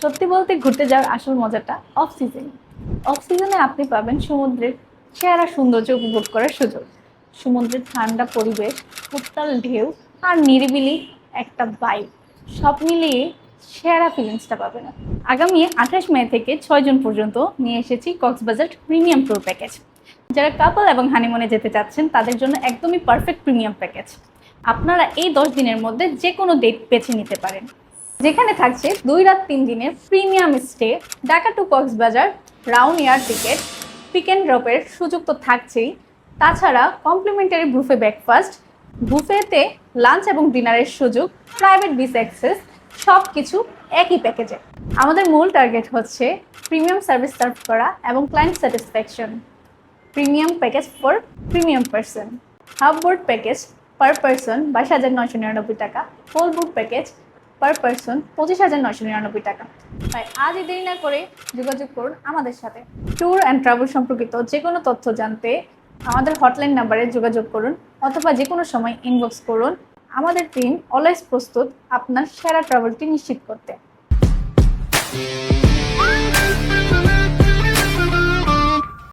সত্যি বলতে ঘুরতে যাওয়ার আসল মজাটা অফ সিজনে। অফ সিজনে আপনি পাবেন সমুদ্রের সেরা সৌন্দর্য উপভোগ করার সুযোগ। সমুদ্রের ঠান্ডা পরিবেশ, উত্তাল ঢেউ আর নিরিবিলি একটা ভাইব, সব মিলিয়ে সেরা ফিলিংসটা পাবেন। আগামী 28 মে থেকে 6 জুন পর্যন্ত নিয়ে এসেছি কক্সবাজার প্রিমিয়াম ট্যুর প্যাকেজ। যারা কাপল এবং হানিমুনে যেতে চাচ্ছেন তাদের জন্য একদমই পারফেক্ট প্রিমিয়াম প্যাকেজ। আপনারা এই 10 দিনের মধ্যে যে কোনো ডেট বেছে নিতে পারেন, যেখানে থাকছে 2 রাত 3 দিনের premium stay, Dhaka to Cox's Bazar round air ticket, pick and ড্রপের সুযোগ তো থাকছেই। তাছাড়া কমপ্লিমেন্টারি বুফে ব্রেকফাস্ট, বুফেতে লাঞ্চ এবং ডিনারের সুযোগ, প্রাইভেট বিচ অ্যাক্সেস, সব কিছু একই প্যাকেজে। আমাদের মূল টার্গেট হচ্ছে প্রিমিয়াম সার্ভিস সার্ভ করা এবং client satisfaction. Premium package for premium person. Half board package per person 22,999 টাকা, full board package per person 25,999 টাকা। তাই আজই দেরি না করে যোগাযোগ করুন আমাদের সাথে। ট্যুর অ্যান্ড ট্রাভেল সম্পর্কিত যে কোনো তথ্য জানতে আমাদের হটলাইন নাম্বারে যোগাযোগ করুন অথবা যে কোনো সময় ইনবক্স করুন। আমাদের টিম অলওয়েজ প্রস্তুত আপনার সেরা ট্রাভেলটি নিশ্চিত করতে।